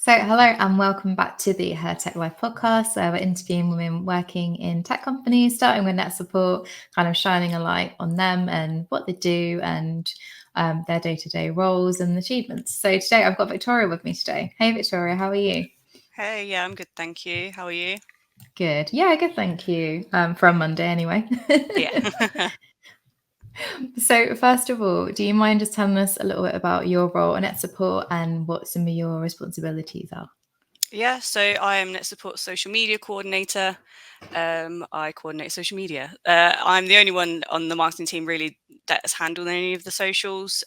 So, hello and welcome back to the Her Tech Life podcast, where we're interviewing women working in tech companies, starting with NetSupport, kind of shining a light on them and what they do and their day-to-day roles and achievements. So today I've got Victoria with me today. Hey Victoria, how are you? Hey, yeah, I'm good, thank you. How are you? Good. Yeah, good, thank you. From Monday anyway. Yeah. So first of all, do you mind just telling us a little bit about your role at NetSupport and what some of your responsibilities are? Yeah, so I am NetSupport social media coordinator. I coordinate social media. I'm the only one on the marketing team really that's handled any of the socials.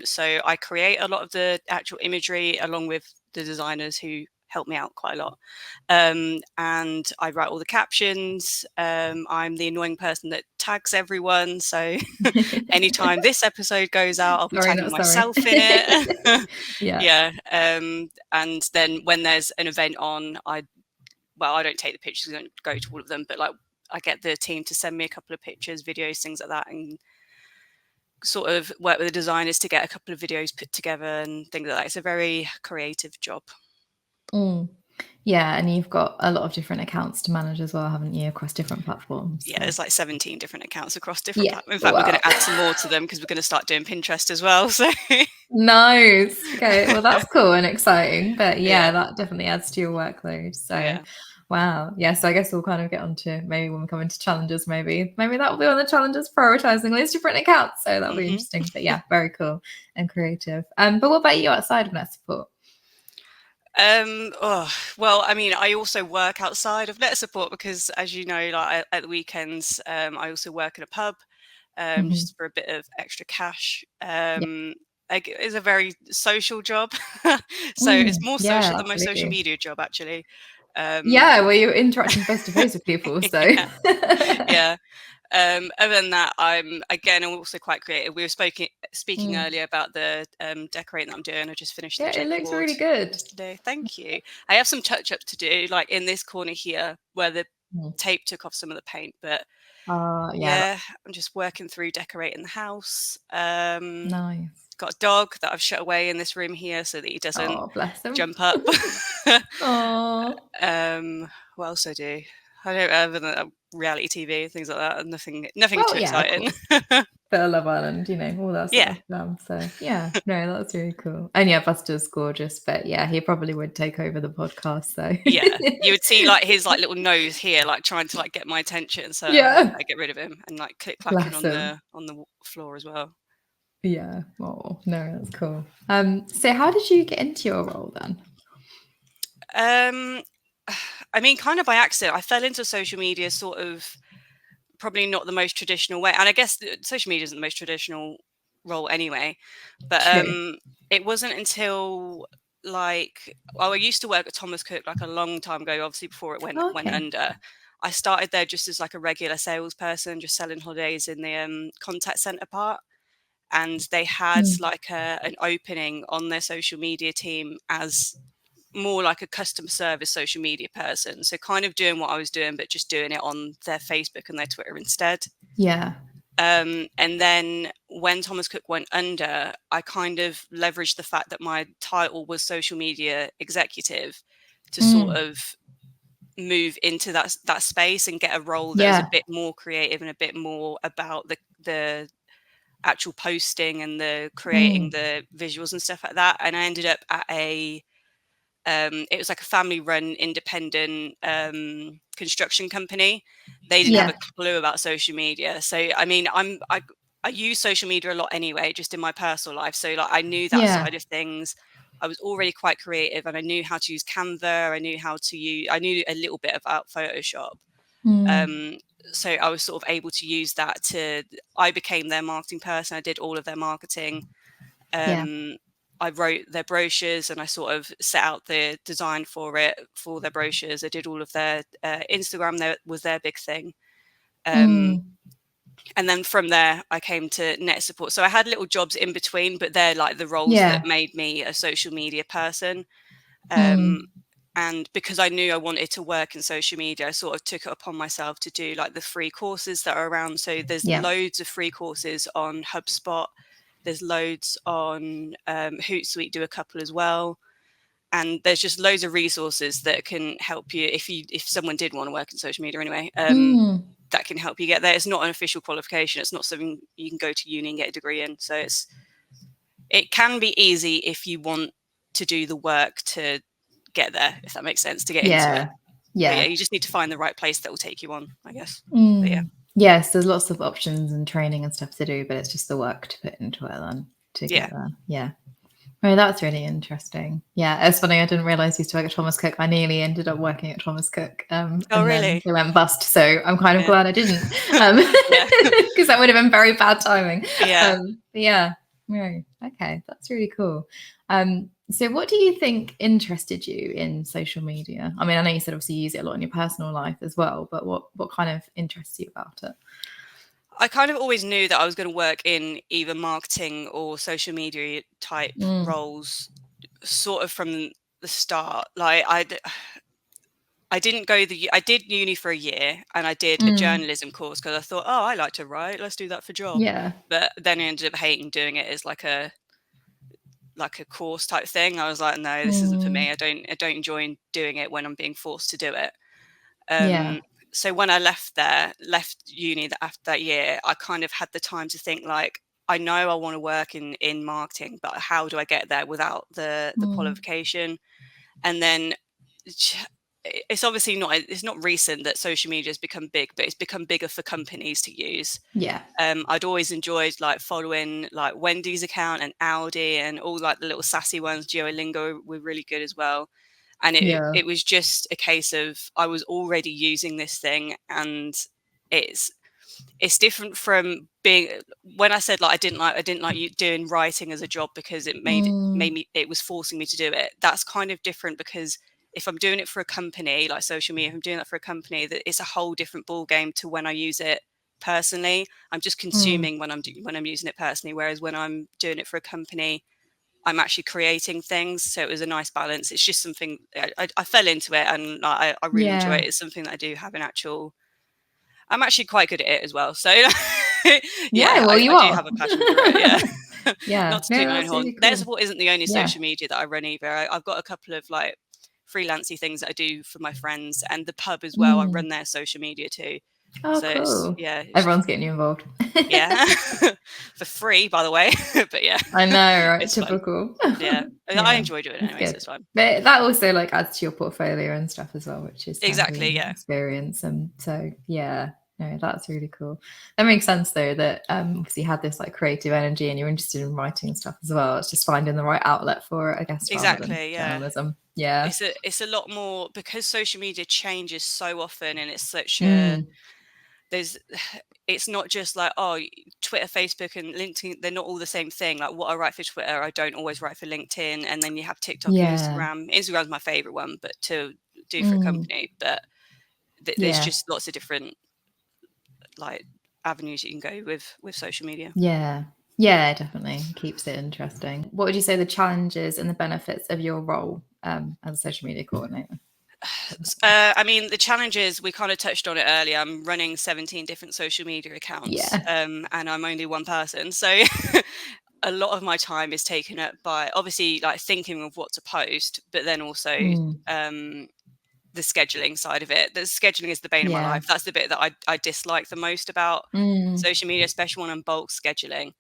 So I create a lot of the actual imagery along with the designers who help me out quite a lot. And I write all the captions. I'm the annoying person that tags everyone. So anytime this episode goes out, I'll be Sorry, tagging not sorry. myself in it. Yeah. Yeah. And then when there's an event on, I don't take the pictures, I don't go to all of them, but like I get the team to send me a couple of pictures, videos, things like that, and sort of work with the designers to get a couple of videos put together and things like that. It's a very creative job. Mm. Yeah, and you've got a lot of different accounts to manage as well, haven't you, across different platforms? Yeah, So. there's like 17 different accounts across different Yeah, platforms. In fact, we're going wow. to add some more to them because we're going to start doing Pinterest as well. So Nice. Okay, well that's cool and exciting, but yeah, yeah, that definitely adds to your workload. So, yeah. wow. Yeah, so I guess we'll kind of get onto maybe when we come into challenges, maybe that will be one of the challenges, prioritizing those different accounts. So that'll be hmm interesting. But yeah, very cool and creative. But what about you outside of NetSupport? Well, I mean, I also work outside of NetSupport because, as you know, like at the weekends, I also work in a pub, Mhm. just for a bit of extra cash. Yeah. It's a very social job, so it's more Yeah, social than my social absolutely. media job, actually. Um, Yeah, well, you're interacting face to face with people, so yeah, yeah. Other than that, I'm also quite creative. We were speaking Mm. earlier about the decorating that I'm doing. I just finished the Yeah, it looks checkerboard really good. yesterday. Thank you. I have some touch up to do, like in this corner here where the Mm. tape took off some of the paint. But Yeah, yeah, I'm just working through decorating the house. nice. Got a dog that I've shut away in this room here so that he doesn't Oh, bless them. jump up. Oh, What else do I do? I don't other than reality TV, things like that. Nothing well, too yeah, of exciting. course. Bit of Love Island, all that sort Yeah, of so yeah, no, that's really cool. And yeah, Buster's gorgeous, but yeah, he probably would take over the podcast, so yeah. You would see like his like little nose here, like trying to like get my attention. So I yeah, better get rid of him and like click clacking bless on him. the floor as well. Yeah. Oh, no, that's cool. So how did you get into your role then? Um, I mean, kind of by accident. I fell into social media sort of probably not the most traditional way, and I guess social media isn't the most traditional role anyway. But True. it wasn't until I used to work at Thomas Cook like a long time ago, obviously before it went Okay. under. I started there just as like a regular salesperson, just selling holidays in the contact center part. And they had Mm. like an opening on their social media team as more like a customer service social media person. So kind of doing what I was doing, but just doing it on their Facebook and their Twitter instead. Yeah. And then when Thomas Cook went under, I kind of leveraged the fact that my title was social media executive to sort Mm. of move into that space and get a role that was a Yeah. bit more creative and a bit more about the actual posting and the creating Mm. the visuals and stuff like that. And I ended up at it was like a family run independent construction company. They didn't have Yeah. a clue about social media. So I mean, I use social media a lot anyway, just in my personal life. So like I knew that Yeah. side of things. I was already quite creative and I knew how to use Canva. I knew a little bit about Photoshop. Mm. Um, so I was sort of able to use that I became their marketing person. I did all of their marketing. Yeah. Um, I wrote their brochures and I sort of set out the design for their brochures. I did all of their Instagram. That was their big thing. Um, Mm. and then from there, I came to NetSupport. So I had little jobs in between, but they're like the roles that Yeah. made me a social media person. Um, Mm. and because I knew I wanted to work in social media, I sort of took it upon myself to do like the free courses that are around. So there's Yeah. loads of free courses on HubSpot. There's loads on Hootsuite, do a couple as well. and there's just loads of resources that can help you if someone did want to work in social media anyway. That can help you get there. It's not an official qualification. It's not something you can go to uni and get a degree in. So it can be easy if you want to do the work to get there, if that makes sense, to get into it. Yeah. But yeah, you just need to find the right place that will take you on, I guess. Mm. Yeah. Yes, there's lots of options and training and stuff to do, but it's just the work to put into it then to get there. Yeah. Oh, that's really interesting. Yeah, it's funny. I didn't realize you used to work at Thomas Cook. I nearly ended up working at Thomas Cook, and really? then they went bust. So I'm kind of glad I didn't, because that would have been very bad timing. Yeah. No. Okay, that's really cool. So what do you think interested you in social media? I mean, I know you said obviously you use it a lot in your personal life as well, but what kind of interests you about it? I kind of always knew that I was going to work in either marketing or social media type roles, sort of from the start. Like I did uni for a year, and I did a journalism course because I thought, oh, I like to write. Let's do that for job. Yeah. But then I ended up hating doing it as like a course type thing. I was like, no, this isn't for me. I don't enjoy doing it when I'm being forced to do it. So when I left uni after that year, I kind of had the time to think, like, I know I want to work in marketing, but how do I get there without the qualification? And then it's obviously not recent that social media has become big, but it's become bigger for companies to use. Yeah. I'd always enjoyed like following like Wendy's account and Audi and all like the little sassy ones. Duolingo were really good as well. And it was just a case of I was already using this thing, and it's different from being, when I said like I didn't like you doing writing as a job because it it was forcing me to do it. That's kind of different, because if I'm doing it for a company like social media, if I'm doing that for a company, that it's a whole different ball game to when I use it personally. I'm just consuming when I'm using it personally, whereas when I'm doing it for a company, I'm actually creating things. So it was a nice balance. It's just something I fell into it, and I really enjoy it. It's something that I do have I'm actually quite good at it as well. So yeah, well, I you do are. have a passion for it. Yeah. Not to toot my own horn. Really cool. NetSupport isn't the only social media that I run either. I've got a couple of like freelancey things that I do for my friends, and the pub as well. I run their social media too. Oh, So cool. it's Everyone's getting you involved. Yeah. For free, by the way. But yeah. I know, right? It's typical. Yeah. I enjoy doing it anyway, so it's fine. But that also like adds to your portfolio and stuff as well, which is exactly, yeah. experience. And so yeah, no, that's really cool. That makes sense though, that obviously you had this like creative energy and you're interested in writing stuff as well. It's just finding the right outlet for it, I guess, rather than journalism. Yeah. It's a lot more, because social media changes so often, and it's such it's not just like, oh, Twitter, Facebook and LinkedIn, they're not all the same thing. Like what I write for Twitter, I don't always write for LinkedIn. And then you have TikTok and Instagram. Instagram's my favorite one, but to do for a company. But there's just lots of different like avenues you can go with social media. Yeah, definitely. It keeps it interesting. What would you say the challenges and the benefits of your role as a social media coordinator? I mean, the challenges, we kind of touched on it earlier. I'm running 17 different social media accounts, and I'm only one person. So a lot of my time is taken up by obviously like thinking of what to post, but then also the scheduling side of it. The scheduling is the bane of my life. That's the bit that I dislike the most about social media, especially when I'm bulk scheduling.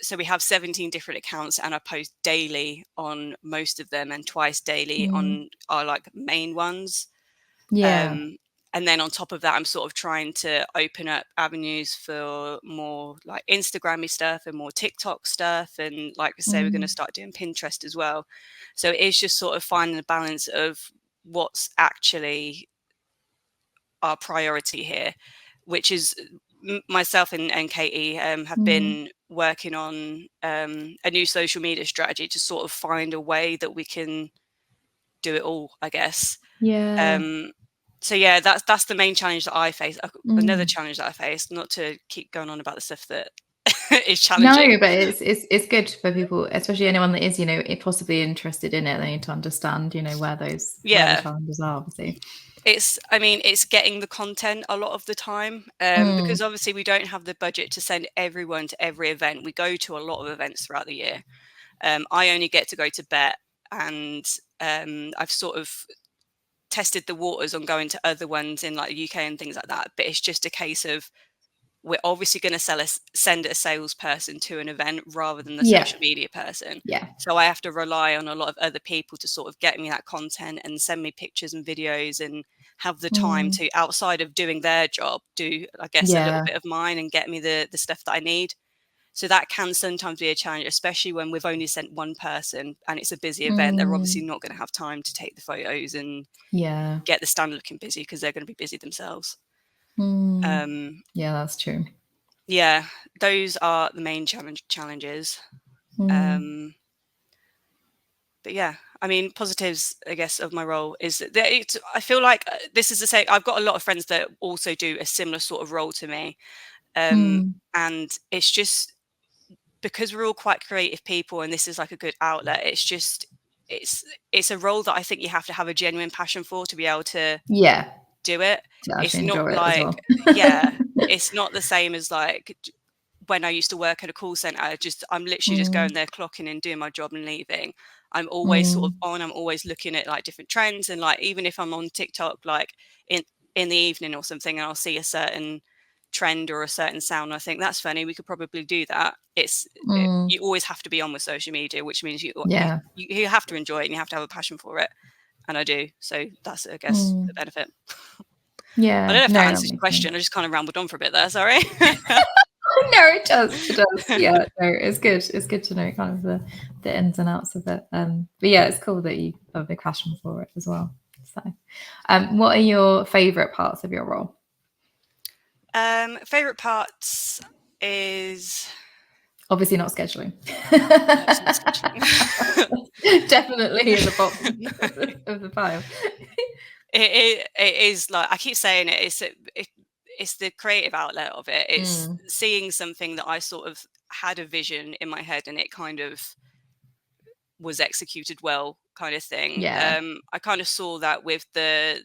So we have 17 different accounts, and I post daily on most of them and twice daily on our like main ones. And then on top of that, I'm sort of trying to open up avenues for more like Instagrammy stuff and more TikTok stuff. And like I say, we're going to start doing Pinterest as well. So it is just sort of finding the balance of what's actually our priority here, which is myself and Katie have been working on a new social media strategy to sort of find a way that we can do it all, I guess. So yeah, that's the main challenge that I face. Another challenge that I face, not to keep going on about the stuff that is challenging. No, but it's good for people, especially anyone that is, possibly interested in it. They need to understand, where the challenges are, obviously. It's getting the content a lot of the time, because obviously we don't have the budget to send everyone to every event. We go to a lot of events throughout the year. I only get to go to BET and I've sort of tested the waters on going to other ones in like the UK and things like that. But it's just a case of, we're obviously going to send a salesperson to an event rather than the social media person. Yeah. So I have to rely on a lot of other people to sort of get me that content and send me pictures and videos, and have the time to, outside of doing their job, do, I guess, a little bit of mine and get me the stuff that I need. So that can sometimes be a challenge, especially when we've only sent one person and it's a busy event. They're obviously not going to have time to take the photos and get the stand looking busy, because they're going to be busy themselves. Yeah, that's true. Yeah, those are the main challenges. But yeah, I mean, positives, I guess, of my role is that I feel like this is the same. I've got a lot of friends that also do a similar sort of role to me. And it's just because we're all quite creative people and this is like a good outlet. It's just, it's a role that I think you have to have a genuine passion for to be able to do it. To It's actually not enjoy it like, as well. yeah, it's not the same as like when I used to work at a call center. I'm literally just going there, clocking in, doing my job and leaving. I'm always sort of on, I'm always looking at like different trends, and like even if I'm on TikTok like in the evening or something, and I'll see a certain trend or a certain sound, I think that's funny, we could probably do that. You always have to be on with social media, which means you have to enjoy it and you have to have a passion for it, and I do. So that's, I guess, the benefit. Yeah, I don't know if that that answers your question. sense. I just kind of rambled on for a bit there, sorry. No, it does. It does. Yeah, no, it's good. It's good to know kind of the ins and outs of it. But yeah, it's cool that you have a big passion for it as well. So, what are your favorite parts of your role? Favorite parts is obviously not scheduling. No, it's not scheduling. Definitely in the bottom of the pile. It is, like I keep saying, it's the creative outlet of it. It's seeing something that I sort of had a vision in my head and it kind of was executed well, kind of thing. Yeah. I kind of saw that with the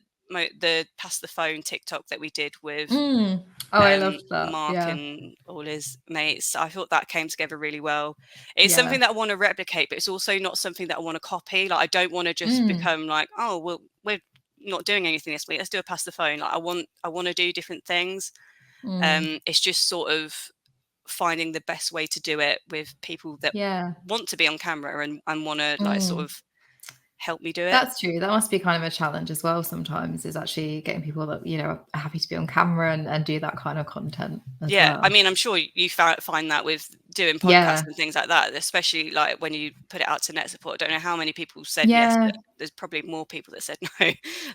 pass the phone TikTok that we did with I loved that. Mark and all his mates. I thought that came together really well. It's something that I want to replicate, but it's also not something that I want to copy. Like I don't want to just become like, oh well, we're not doing anything this week, let's do a pass the phone. Like I want to do different things. It's just sort of finding the best way to do it with people that want to be on camera and want to like sort of help me do it. That's true. That must be kind of a challenge as well sometimes, is actually getting people that, you know, are happy to be on camera and do that kind of content as well. I mean, I'm sure you find that with doing podcasts and things like that, especially like when you put it out to NetSupport. I don't know how many people said yes, but there's probably more people that said no.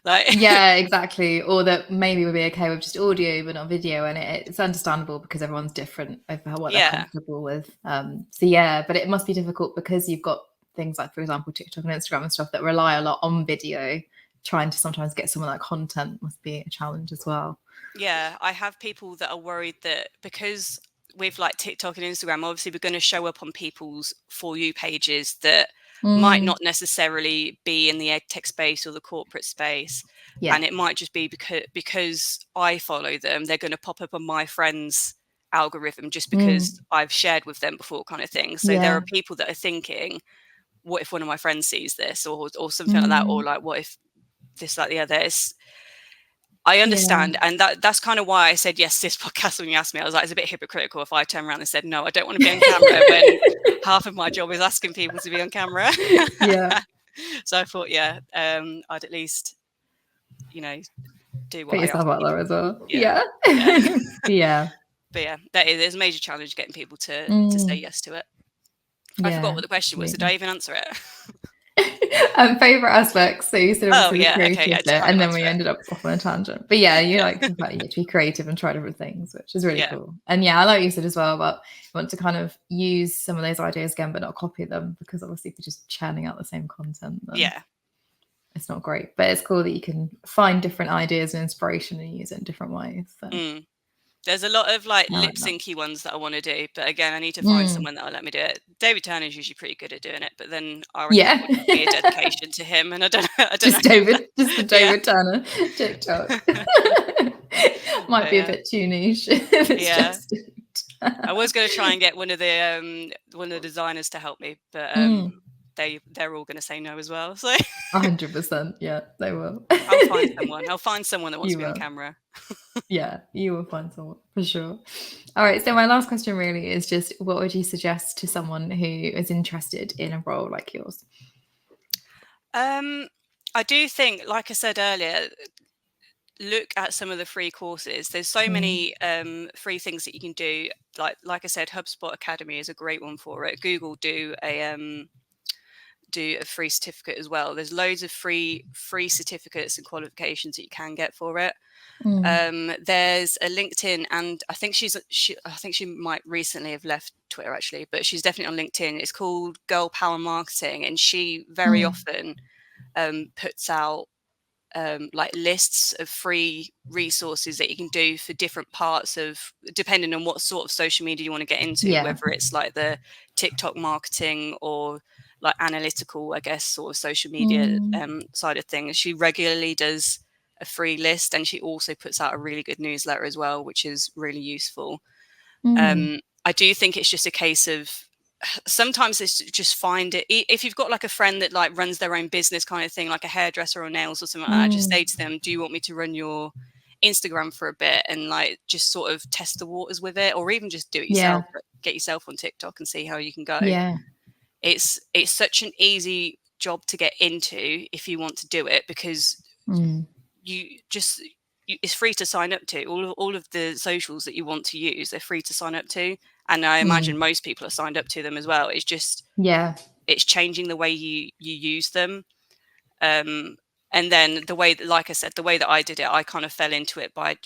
Like exactly. Or that maybe would be okay with just audio but not video, and it's understandable because everyone's different over what they're comfortable with. So but it must be difficult because you've got things like, for example, TikTok and Instagram and stuff that rely a lot on video. Trying to sometimes get some of that content must be a challenge as well. Yeah, I have people that are worried that because with like TikTok and Instagram, obviously we're going to show up on people's For You pages that might not necessarily be in the ed tech space or the corporate space. And it might just be because I follow them, they're going to pop up on my friends' algorithm just because I've shared with them before, kind of thing. So there are people that are thinking, what if one of my friends sees this or something like that, or like what if this, like the other. I understand, and that's kind of why I said yes to this podcast when you asked me. I was like, it's a bit hypocritical if I turn around and said no, I don't want to be on camera when half of my job is asking people to be on camera. So I thought, I'd at least, you know, do what put I yourself ask out there as well. Yeah. But there's a major challenge getting people to say yes to it. I forgot what the question was. Did I even answer it? Favorite aspects. So you said obviously the creative bit, and then we it. ended up off on a tangent. But you like the fact you get to be creative and try different things, which is really cool. And I like what you said as well about you want to kind of use some of those ideas again, but not copy them, because obviously if you're just churning out the same content, then it's not great. But it's cool that you can find different ideas and inspiration and use it in different ways. So. There's a lot of like lip syncy ones that I want to do, but again, I need to find someone that'll let me do it. David Turner's usually pretty good at doing it, but then I reckon it would be a dedication to him, and I don't know. Just the David Turner TikTok. Might be a bit too niche. If it's just I was going to try and get one of the designers to help me, but they're all going to say no as well. So 100%. Yeah, they will. I'll find someone. I'll find someone that wants You to be on will. camera. Yeah, you will find someone for sure. All right. So my last question really is just, what would you suggest to someone who is interested in a role like yours? I do think, like I said earlier, look at some of the free courses. There's so many free things that you can do. Like I said, HubSpot Academy is a great one for it. Google do a free certificate as well. There's loads of free certificates and qualifications that you can get for it. There's a LinkedIn, and I think I think she might recently have left Twitter actually, but she's definitely on LinkedIn. It's called Girl Power Marketing, and she very often puts out like lists of free resources that you can do for different parts of, depending on what sort of social media you want to get into, Yeah. whether it's like the TikTok marketing or like analytical, I guess, sort of social media side of things. She regularly does a free list, and she also puts out a really good newsletter as well, which is really useful. I do think it's just a case of, sometimes it's just find it. If you've got like a friend that like runs their own business kind of thing, like a hairdresser or nails or something like that, just say to them, do you want me to run your Instagram for a bit, and like just sort of test the waters with it, or even just do it yourself. Get yourself on TikTok and see how you can go. Yeah. It's such an easy job to get into if you want to do it, because it's free to sign up to. All of the socials that you want to use, they're free to sign up to. And I imagine most people are signed up to them as well. It's just, it's changing the way you use them. And then the way that, like I said, the way that I did it, I kind of fell into it I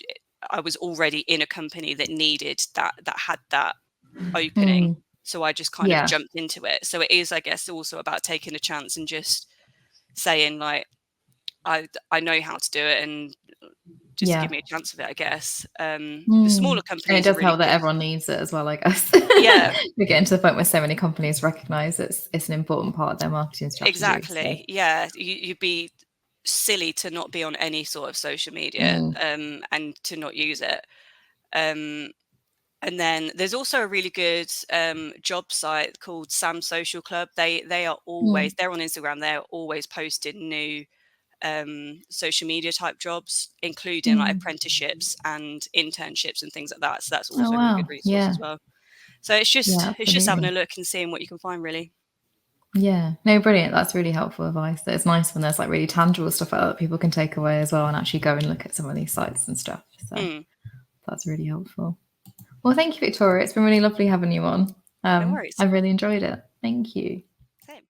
was already in a company that needed that had that opening. So I just kind of jumped into it. So it is, I guess, also about taking a chance and just saying like, I know how to do it, and just give me a chance of it, I guess. The smaller companies, and it does are really help that good. everyone needs it as well, I guess. Yeah, we're getting to the point where so many companies recognize it's an important part of their marketing strategy. Exactly. So. Yeah, you'd be silly to not be on any sort of social media and to not use it. And then there's also a really good job site called Sam Social Club. They are always, they're on Instagram, they're always posting new social media type jobs, including like apprenticeships and internships and things like that. So that's also a really good resource as well. So it's just having a look and seeing what you can find, really. Yeah, no, brilliant. That's really helpful advice. It's nice when there's like really tangible stuff like that people can take away as well, and actually go and look at some of these sites and stuff. So that's really helpful. Well, thank you, Victoria. It's been really lovely having you on. No worries. I've really enjoyed it. Thank you. Same.